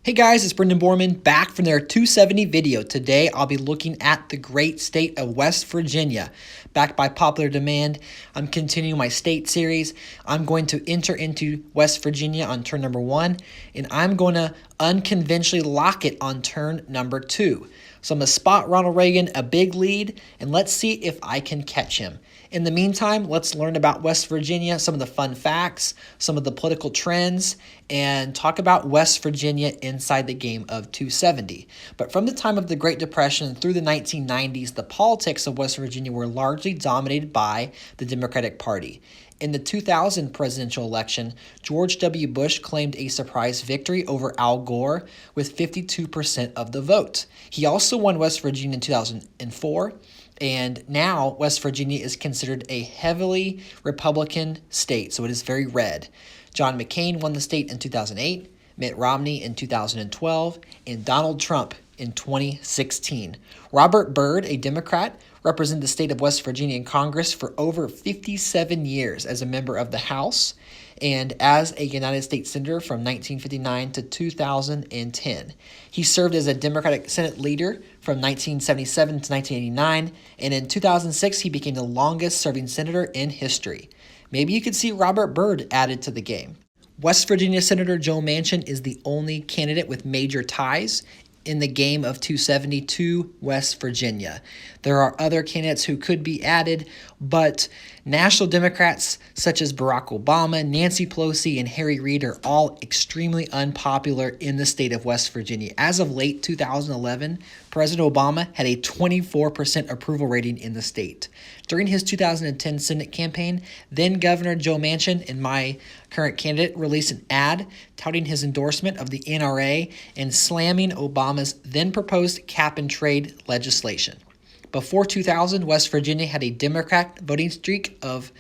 Hey guys, it's Brendan Borman back from their 270 video. Today I'll be looking at the great state of West Virginia. Backed by popular demand, I'm continuing my state series. I'm going to enter into West Virginia on turn number 1, and I'm going to unconventionally lock it on turn number 2. So I'm going to spot Ronald Reagan a big lead, and let's see if I can catch him. In the meantime, let's learn about West Virginia, some of the fun facts, some of the political trends, and talk about West Virginia inside the game of 270. But from the time of the Great Depression through the 1990s, the politics of West Virginia were largely dominated by the Democratic Party. In the 2000 presidential election, George W. Bush claimed a surprise victory over Al Gore with 52% of the vote. He also won West Virginia in 2004. And now West Virginia is considered a heavily Republican state, so it is very red. John McCain won the state in 2008, Mitt Romney in 2012, and Donald Trump in 2016. Robert Byrd, a Democrat, represented the state of West Virginia in Congress for over 57 years as a member of the House and as a United States Senator from 1959 to 2010. He served as a Democratic Senate leader from 1977 to 1989, and in 2006 he became the longest-serving senator in history. Maybe you could see Robert Byrd added to the game. West Virginia Senator Joe Manchin is the only candidate with major ties in the game of 270 to West Virginia. There are other candidates who could be added, but national Democrats such as Barack Obama, Nancy Pelosi, and Harry Reid are all extremely unpopular in the state of West Virginia. As of late 2011, President Obama had a 24% approval rating in the state. During his 2010 Senate campaign, then Governor Joe Manchin and my current candidate released an ad touting his endorsement of the NRA and slamming Obama's then proposed cap-and-trade legislation. Before 2000, West Virginia had a Democrat voting streak of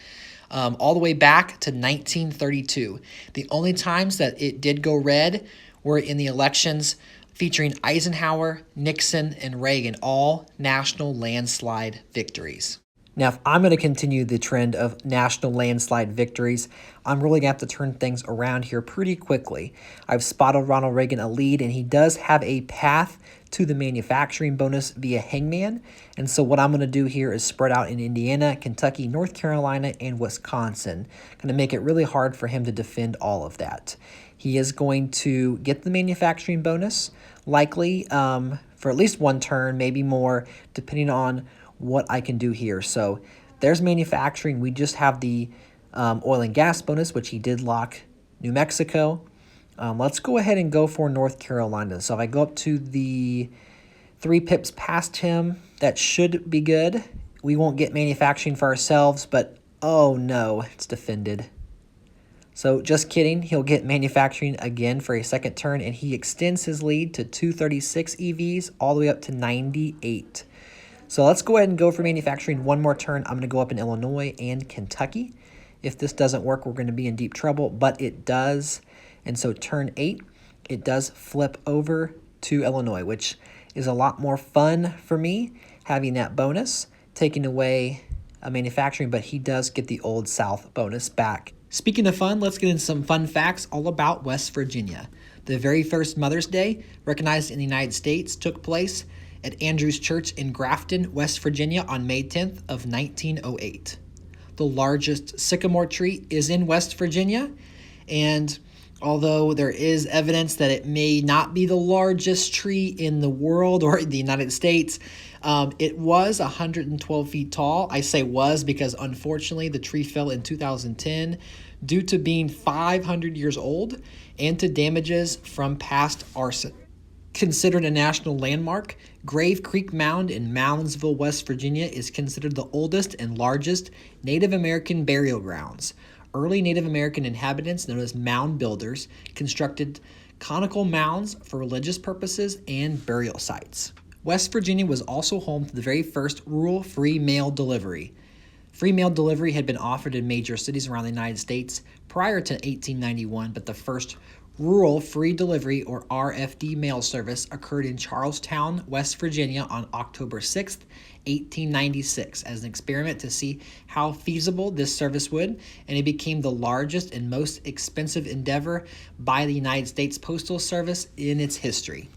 all the way back to 1932. The only times that it did go red were in the elections featuring Eisenhower, Nixon, and Reagan, all national landslide victories. Now, if I'm going to continue the trend of national landslide victories, I'm really going to have to turn things around here pretty quickly. I've spotted Ronald Reagan a lead, and he does have a path to the manufacturing bonus via Hangman. And so what I'm going to do here is spread out in Indiana, Kentucky, North Carolina, and Wisconsin. Going to make it really hard for him to defend all of that. He is going to get the manufacturing bonus, likely for at least one turn, maybe more, depending on what I can do here. So there's manufacturing. We just have the oil and gas bonus, which he did lock New Mexico. Let's go ahead and go for North Carolina. So if I go up to the 3 pips past him, that should be good. We won't get manufacturing for ourselves, but oh no, it's defended. So just kidding, he'll get manufacturing again for a second turn, and he extends his lead to 236 EVs all the way up to 98. So let's go ahead and go for manufacturing one more turn. I'm going to go up in Illinois and Kentucky. If this doesn't work, we're going to be in deep trouble, but it does. And so turn 8, it does flip over to Illinois, which is a lot more fun for me, having that bonus, taking away a manufacturing, but he does get the Old South bonus back. Speaking of fun, let's get into some fun facts all about West Virginia. The very first Mother's Day, recognized in the United States, took place at Andrews Church in Grafton, West Virginia on May 10th of 1908. The largest sycamore tree is in West Virginia, and although there is evidence that it may not be the largest tree in the world or in the United States, it was 112 feet tall. I say was because unfortunately the tree fell in 2010 due to being 500 years old and to damages from past arson. Considered a national landmark, Grave Creek Mound in Moundsville, West Virginia is considered the oldest and largest Native American burial grounds. Early Native American inhabitants, known as mound builders, constructed conical mounds for religious purposes and burial sites. West Virginia was also home to the very first rural free mail delivery. Free mail delivery had been offered in major cities around the United States prior to 1891, but the first rural free delivery, or RFD, mail service occurred in Charlestown, West Virginia on October 6, 1896 as an experiment to see how feasible this service would, and it became the largest and most expensive endeavor by the United States Postal Service in its history.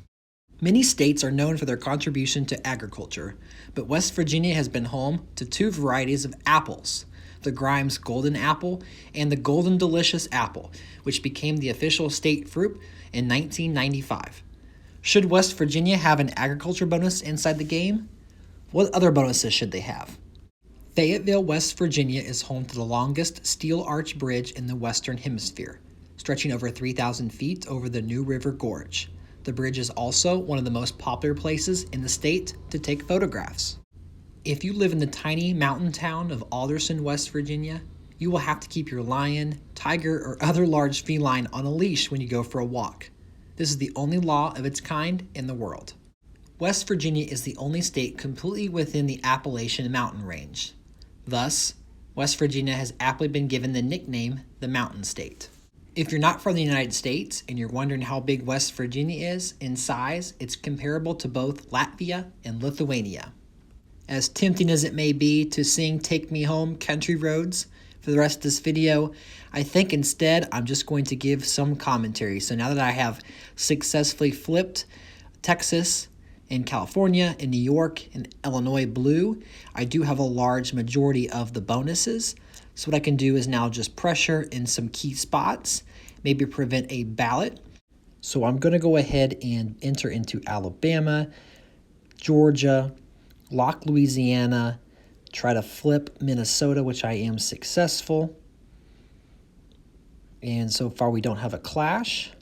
Many states are known for their contribution to agriculture, but West Virginia has been home to two varieties of apples, the Grimes Golden Apple and the Golden Delicious Apple, which became the official state fruit in 1995. Should West Virginia have an agriculture bonus inside the game? What other bonuses should they have? Fayetteville, West Virginia is home to the longest steel arch bridge in the Western Hemisphere, stretching over 3,000 feet over the New River Gorge. The bridge is also one of the most popular places in the state to take photographs. If you live in the tiny mountain town of Alderson, West Virginia, you will have to keep your lion, tiger, or other large feline on a leash when you go for a walk. This is the only law of its kind in the world. West Virginia is the only state completely within the Appalachian Mountain Range. Thus, West Virginia has aptly been given the nickname the Mountain State. If you're not from the United States and you're wondering how big West Virginia is in size, it's comparable to both Latvia and Lithuania. As tempting as it may be to sing Take Me Home, Country Roads for the rest of this video, I think instead I'm just going to give some commentary. So now that I have successfully flipped Texas and California and New York and Illinois blue, I do have a large majority of the bonuses. So what I can do is now just pressure in some key spots, maybe prevent a ballot. So I'm going to go ahead and enter into Alabama, Georgia, lock Louisiana, try to flip Minnesota, which I am successful. And so far we don't have a clash,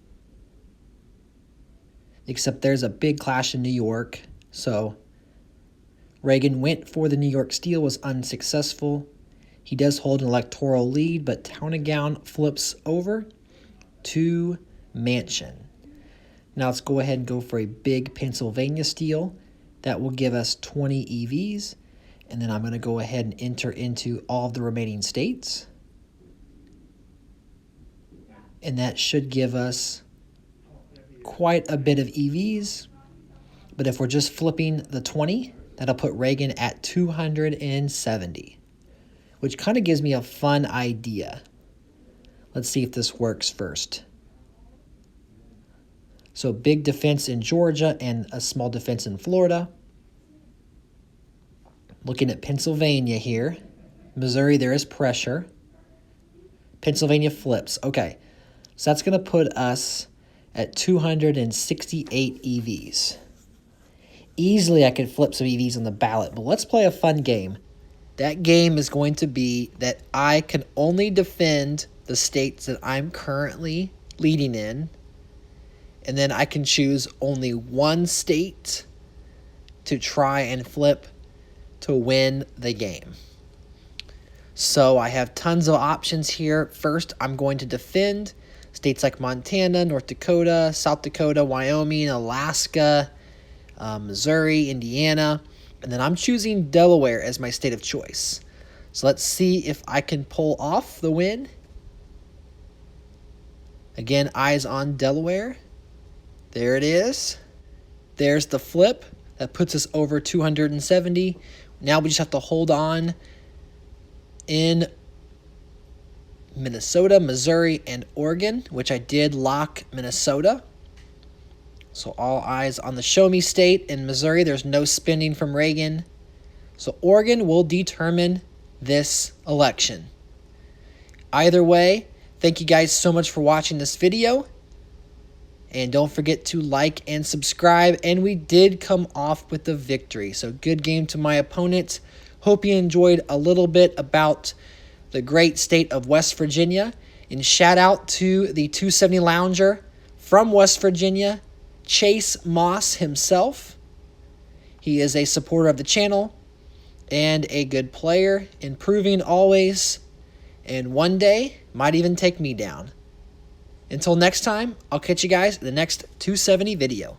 except there's a big clash in New York. So Reagan went for the New York Steel, was unsuccessful. He does hold an electoral lead, but Town-and-Gown flips over to Mansion. Now let's go ahead and go for a big Pennsylvania Steel. That will give us 20 EVs. And then I'm going to go ahead and enter into all of the remaining states. And that should give us quite a bit of EVs. But if we're just flipping the 20, that'll put Reagan at 270. Which kind of gives me a fun idea. Let's see if this works first. So big defense in Georgia and a small defense in Florida. Looking at Pennsylvania here. Missouri, there is pressure. Pennsylvania flips. Okay, so that's going to put us at 268 EVs. Easily I could flip some EVs on the ballot, but let's play a fun game. That game is going to be that I can only defend the states that I'm currently leading in, and then I can choose only one state to try and flip to win the game. So I have tons of options here. First, I'm going to defend states like Montana, North Dakota, South Dakota, Wyoming, Alaska, Missouri, Indiana. And then I'm choosing Delaware as my state of choice. So let's see if I can pull off the win. Again, eyes on Delaware. There it is. There's the flip. That puts us over 270. Now we just have to hold on in Minnesota, Missouri, and Oregon, which I did lock Minnesota. So all eyes on the show me state. In Missouri, there's no spending from Reagan. So Oregon will determine this election. Either way, thank you guys so much for watching this video. And don't forget to like and subscribe. And we did come off with the victory. So good game to my opponent. Hope you enjoyed a little bit about the great state of West Virginia. And shout out to the 270 Lounger from West Virginia, Chase Moss himself. He is a supporter of the channel and a good player, improving always, and one day might even take me down. Until next time, I'll catch you guys in the next 270 video.